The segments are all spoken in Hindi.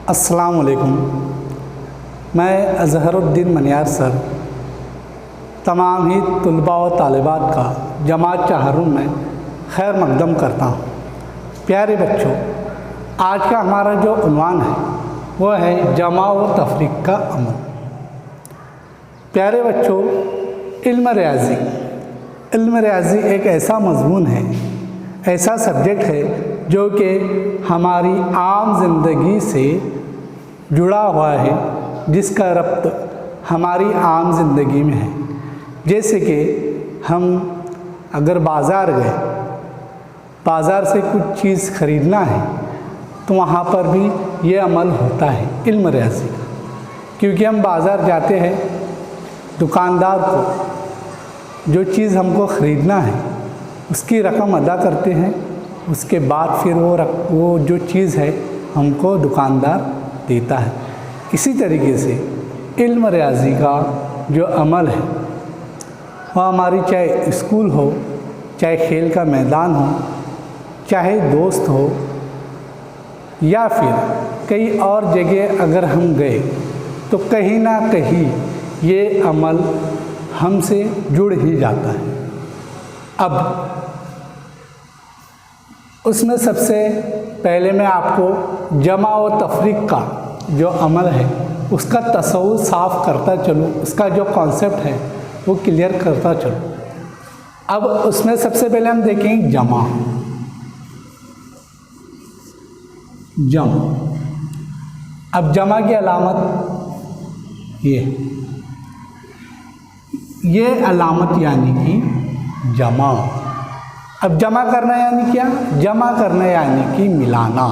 अस्सलाम वालेकुम। मैं अज़हरुद्दीन मनियार सर तमाम ही तलबा व तालिबात का जमात चाहरुन में खैर मकदम करता हूँ। प्यारे बच्चों, आज का हमारा जो उन्वान है वह है जमा व तफरीक का अमल। प्यारे बच्चों, इल्म रियाज़ी एक ऐसा मज़मून है, ऐसा सब्जेक्ट है जो कि हमारी आम ज़िंदगी से जुड़ा हुआ है, जिसका रब्त हमारी आम ज़िंदगी में है। जैसे कि हम अगर बाज़ार गए, बाज़ार से कुछ चीज़ ख़रीदना है तो वहाँ पर भी ये अमल होता है इल्म रियाज़ी का, क्योंकि हम बाज़ार जाते हैं, दुकानदार को जो चीज़ हमको ख़रीदना है उसकी रकम अदा करते हैं, उसके बाद फिर वो जो चीज़ है हमको दुकानदार देता है। इसी तरीके से इल्म रियाज़ी का जो अमल है वह हमारी चाहे स्कूल हो, चाहे खेल का मैदान हो, चाहे दोस्त हो, या फिर कई और जगह अगर हम गए तो कहीं ना कहीं ये अमल हमसे जुड़ ही जाता है। अब उसमें सबसे पहले मैं आपको जमा व तफरीक का जो अमल है उसका तसव्वुर साफ़ करता चलूँ, उसका जो कॉन्सेप्ट है वो क्लियर करता चलूँ। अब उसमें सबसे पहले हम देखेंगे जमा। अब जमा की अलामत ये अलामत यानी कि जमा। अब जमा करना यानी क्या? जमा करना यानी कि मिलाना,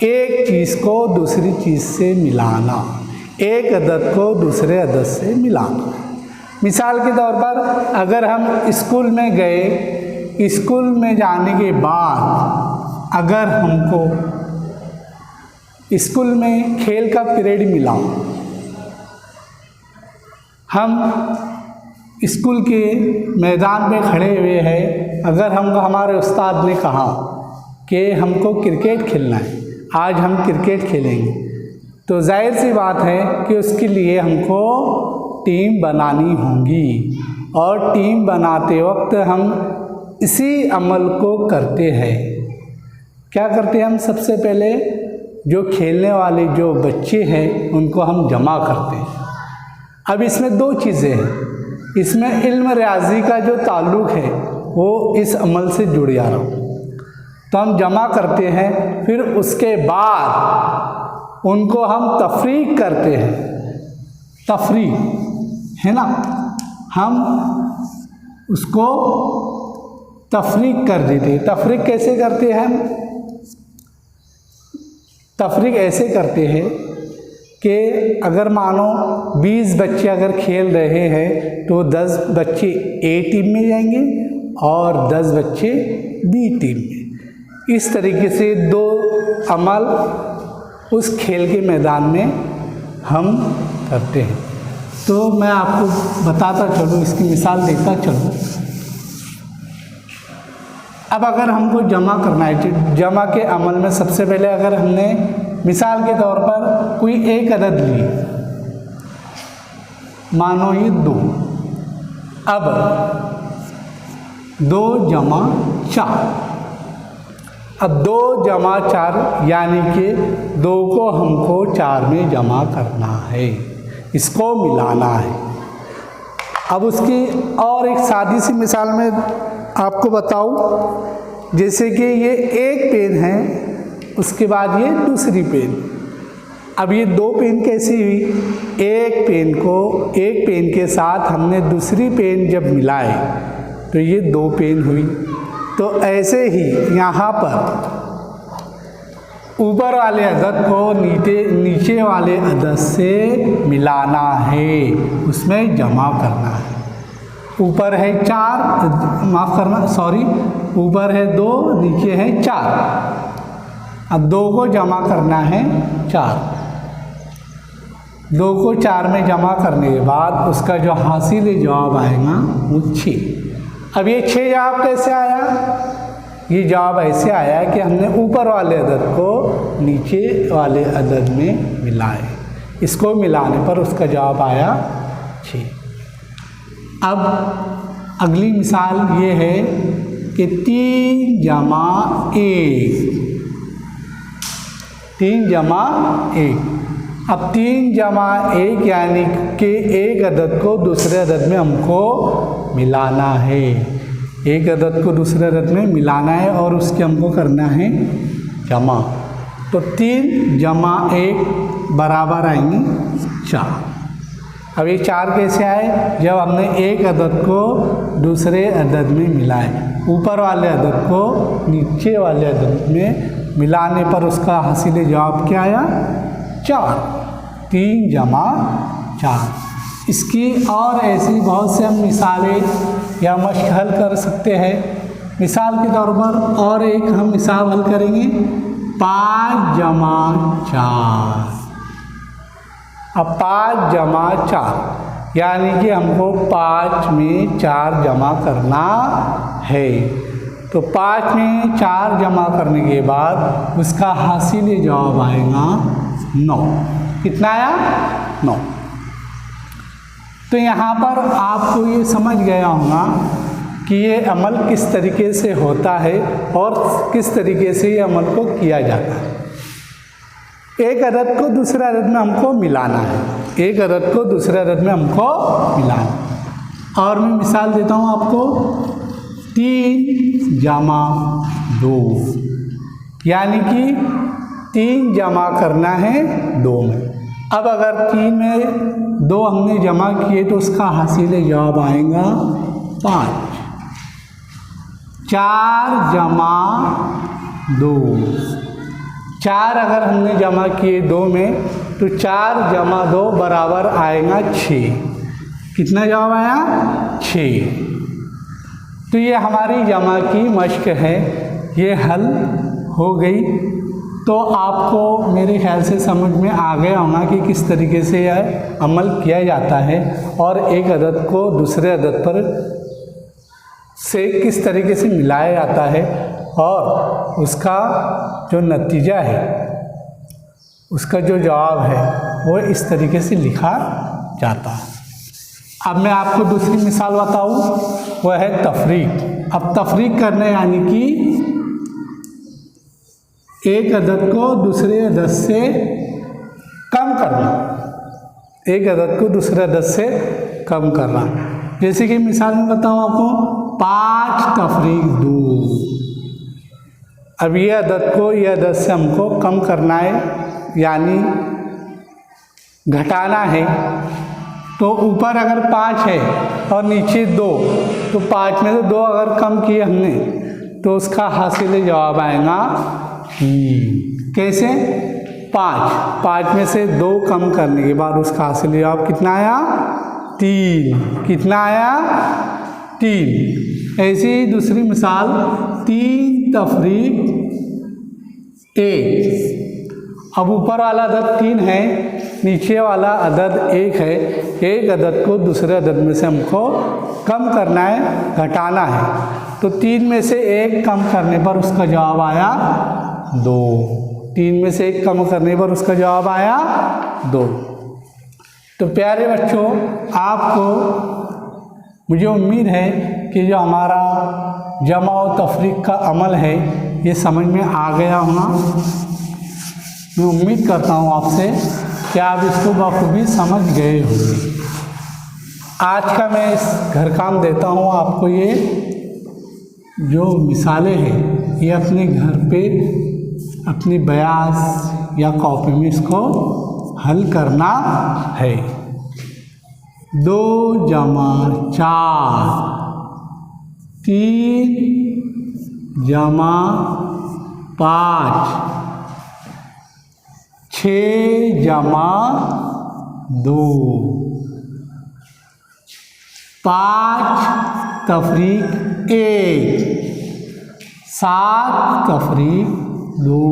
एक चीज़ को दूसरी चीज़ से मिलाना, एक अदद को दूसरे अदद से मिलाना। मिसाल के तौर पर अगर हम स्कूल में गए, स्कूल में जाने के बाद अगर हमको स्कूल में खेल का पीरियड मिला, हम स्कूल के मैदान में खड़े हुए हैं, अगर हमारे उस्ताद ने कहा कि हमको क्रिकेट खेलना है, आज हम क्रिकेट खेलेंगे, तो जाहिर सी बात है कि उसके लिए हमको टीम बनानी होगी, और टीम बनाते वक्त हम इसी अमल को करते हैं। क्या करते हैं हम? सबसे पहले जो खेलने वाले जो बच्चे हैं उनको हम जमा करते हैं। अब इसमें दो चीज़ें हैं, इसमें इल्म रियाज़ी का जो ताल्लुक़ है वो इस अमल से जुड़ जा रहा हूँ। तो हम जमा करते हैं, फिर उसके बाद उनको हम तफरीक करते हैं। तफरीक है ना, हम उसको तफरीक कर देते हैं। तफरीक कैसे करते हैं हम? तफरीक ऐसे करते हैं कि अगर मानो 20 बच्चे अगर खेल रहे हैं तो 10 बच्चे ए टीम में जाएंगे और 10 बच्चे बी टीम में। इस तरीके से दो अमल उस खेल के मैदान में हम करते हैं। तो मैं आपको बताता चलूँ, इसकी मिसाल देता चलूँ। अब अगर हमको जमा करना है, तो जमा के अमल में सबसे पहले अगर हमने मिसाल के तौर पर कोई एक अदद ली, मानो ये 2, अब 2 जमा 4, अब 2 जमा 4 यानी कि 2 को हमको 4 में जमा करना है, इसको मिलाना है। अब उसकी और एक सादी सी मिसाल में आपको बताऊं, जैसे कि ये एक पेन है, उसके बाद ये दूसरी पेन। अब ये 2 पेन कैसी हुई? एक पेन के साथ हमने दूसरी पेन जब मिलाए तो ये 2 पेन हुई। तो ऐसे ही यहाँ पर ऊपर वाले अदद को नीचे वाले अदद से मिलाना है, उसमें जमा करना है। ऊपर है 4, माफ़ करना, सॉरी, ऊपर है 2, नीचे है 4। अब 2 को जमा करना है 4, 2 को 4 में जमा करने के बाद उसका जो हासिल जवाब आएगा वो 6। अब ये 6 जवाब कैसे आया? ये जवाब ऐसे आया है कि हमने ऊपर वाले अदद को नीचे वाले अदद में मिलाए, इसको मिलाने पर उसका जवाब आया 6। अब अगली मिसाल ये है कि 3 जमा 1। अब 3 जमा 1 यानी कि एक अदद को दूसरे अदद में हमको मिलाना है, एक अदद को दूसरे अदद में मिलाना है और उसके हमको करना है जमा। तो 3 जमा 1 बराबर आएंगे 4। अब ये 4 कैसे आए? जब हमने एक अदद को दूसरे अदद में मिलाए, ऊपर वाले अदद को नीचे वाले अदद में मिलाने पर उसका हासिल जवाब क्या आया? 4। 3 जमा 4। इसकी और ऐसी बहुत से हम मिसालें या मश्क हल कर सकते हैं। मिसाल के तौर पर और एक हम मिसाल हल करेंगे, 5 जमा 4। अब 5 जमा 4 यानी कि हमको 5 में 4 जमा करना है। तो 5 में 4 जमा करने के बाद उसका हासिल जवाब आएगा 9। कितना आया? 9। तो यहाँ पर आपको ये समझ गया होगा कि ये अमल किस तरीके से होता है और किस तरीके से ये अमल को किया जाता है। एक अदद को दूसरे अदद में हमको मिलाना है, एक अदद को दूसरे अदद में हमको मिलाना। और मैं मिसाल देता हूँ आपको, 3 जमा 2 यानी कि 3 जमा करना है 2 में। अब अगर 3 में 2 हमने जमा किए तो उसका हासिल जवाब आएगा 5। 4 जमा 2, 4 अगर हमने जमा किए 2 में तो 4 जमा 2 बराबर आएगा 6। कितना जवाब आया? 6। तो ये हमारी जमा की मश्क है, ये हल हो गई। तो आपको मेरे ख्याल से समझ में आ गया होगा कि किस तरीके से यह अमल किया जाता है और एक अदद को दूसरे अदद पर से किस तरीके से मिलाया जाता है और उसका जो नतीजा है, उसका जो जवाब है वो इस तरीके से लिखा जाता है। अब मैं आपको दूसरी मिसाल बताऊं, वह है तफरीक। अब तफरीक करने यानी कि एक अदद को दूसरे अदद से कम करना, एक अदद को दूसरे अदद से कम करना। जैसे कि मिसाल में बताऊँ आपको, 5 तफरीक 2। अब ये अदद को ये अदद से हमको कम करना है यानी घटाना है। तो ऊपर अगर 5 है और नीचे 2, तो 5 में से 2 अगर कम किए हमने तो उसका हासिल जवाब आएगा 3। कैसे? 5 में से 2 कम करने के बाद उसका हासिल जवाब कितना आया? 3। कितना आया? 3। ऐसी ही दूसरी मिसाल, 3 तफरीक 1। अब ऊपर वाला अदद 3 है, नीचे वाला अदद 1 है। एक अदद को दूसरे अदद में से हमको कम करना है, घटाना है। तो 3 में से 1 कम करने पर उसका जवाब आया 2। 3 में से 1 कम करने पर उसका जवाब आया 2। तो प्यारे बच्चों, आपको मुझे उम्मीद है कि जो हमारा जमा और तफरीक का अमल है ये समझ में आ गया होगा। मैं उम्मीद करता हूँ आपसे कि आप इसको बखूबी समझ गए होंगे। आज का मैं इस घर काम देता हूँ आपको, ये जो मिसालें हैं ये अपने घर पे अपनी बयास या कॉपी में इसको हल करना है। 2 जमा 4, 3 जमा 5, 6 जमा 2, 5 तफरीक 1, 7 तफरीक 2,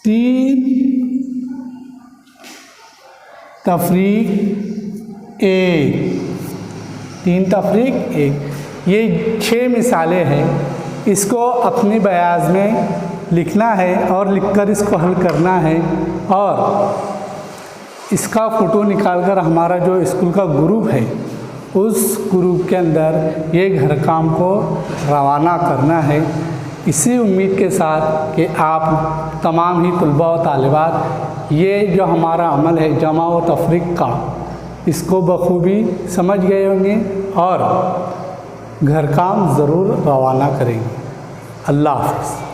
3 तफरीक 1, 3 तफरीक 1। ये 6 मिसालें हैं, इसको अपनी बयाज में लिखना है और लिखकर इसको हल करना है और इसका फ़ोटो निकालकर हमारा जो स्कूल का ग्रुप है उस ग्रुप के अंदर ये घर काम को रवाना करना है। इसी उम्मीद के साथ कि आप तमाम ही तलबा व तालिबात ये जो हमारा अमल है जमा व तफरीक का, इसको बखूबी समझ गए होंगे और घर काम ज़रूर रवाना करेंगे। अल्लाह हाफ़िज़।